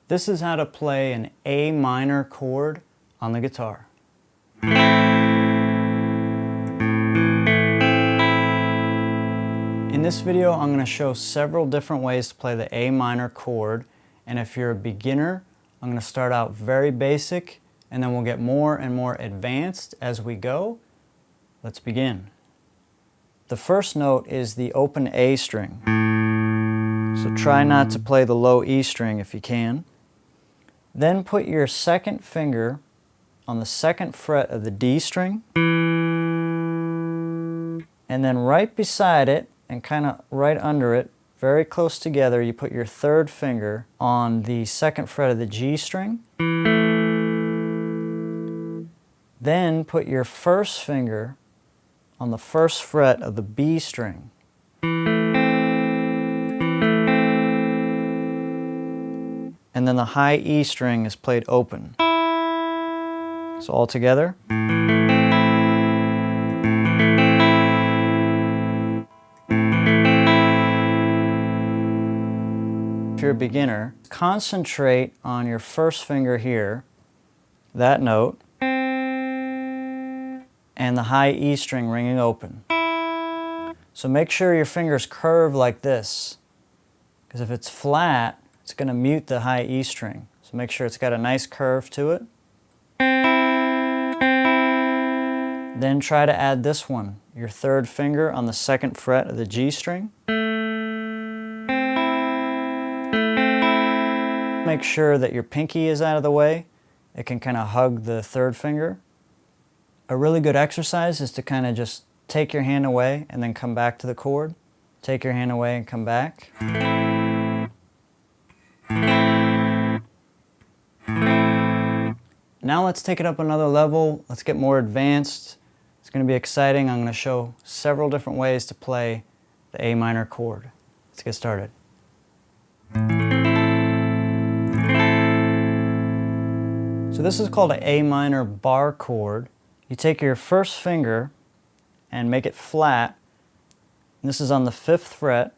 This is how to play an A minor chord on the guitar. In this video, I'm going to show several different ways to play the A minor chord, and if you're a beginner, I'm going to start out very basic, and then we'll get more and more advanced as we go. Let's begin. The first note is the open A string. So try not to play the low E string if you can. Then put your second finger on the second fret of the D string. And then right beside it, and kind of right under it, very close together, you put your third finger on the second fret of the G string. Then put your first finger on the first fret of the B string. And then the high E string is played open. So all together. If you're a beginner, concentrate on your first finger here, that note, and the high E string ringing open. So make sure your fingers curve like this, because if it's flat, it's going to mute the high E string. So make sure it's got a nice curve to it. Then try to add this one, your third finger on the second fret of the G string. Make sure that your pinky is out of the way. It can kind of hug the third finger. A really good exercise is to kind of just take your hand away and then come back to the chord. Take your hand away and come back. Now let's take it up another level. Let's get more advanced. It's going to be exciting. I'm going to show several different ways to play the A minor chord. Let's get started. So this is called an A minor barre chord. You take your first finger and make it flat. And this is on the 5th fret,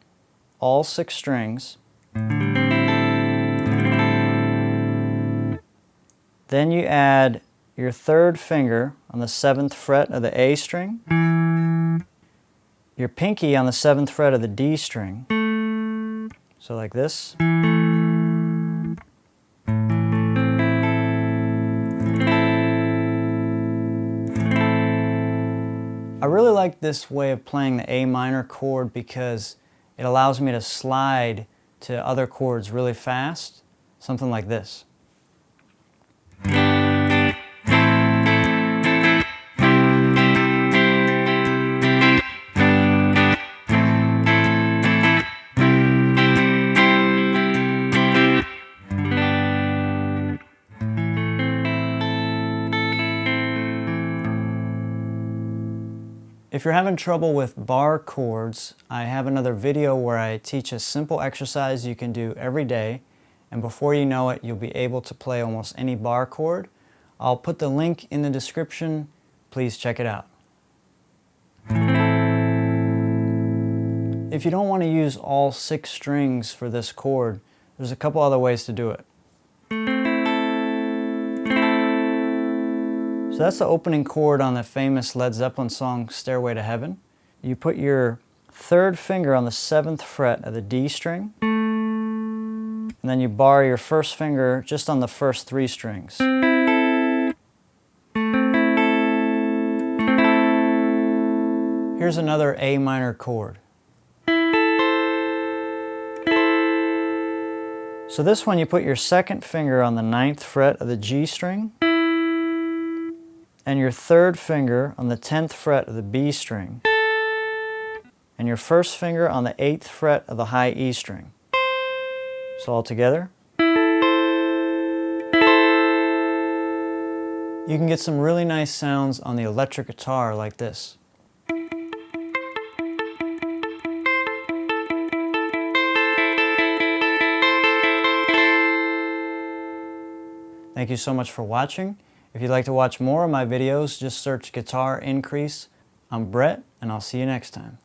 all 6 strings. Then you add your third finger on the 7th fret of the A string, your pinky on the 7th fret of the D string, so like this. I really like this way of playing the A minor chord because it allows me to slide to other chords really fast, something like this. If you're having trouble with barre chords, I have another video where I teach a simple exercise you can do every day, and before you know it, you'll be able to play almost any barre chord. I'll put the link in the description. Please check it out. If you don't want to use all 6 strings for this chord, there's a couple other ways to do it. So that's the opening chord on the famous Led Zeppelin song, Stairway to Heaven. You put your third finger on the 7th fret of the D string, and then you barre your first finger just on the first 3 strings. Here's another A minor chord. So this one you put your second finger on the 9th fret of the G string, and your third finger on the 10th fret of the B string, and your first finger on the 8th fret of the high E string. So all together. You can get some really nice sounds on the electric guitar like this. Thank you so much for watching. If you'd like to watch more of my videos, just search Guitarincrease. I'm Brett, and I'll see you next time.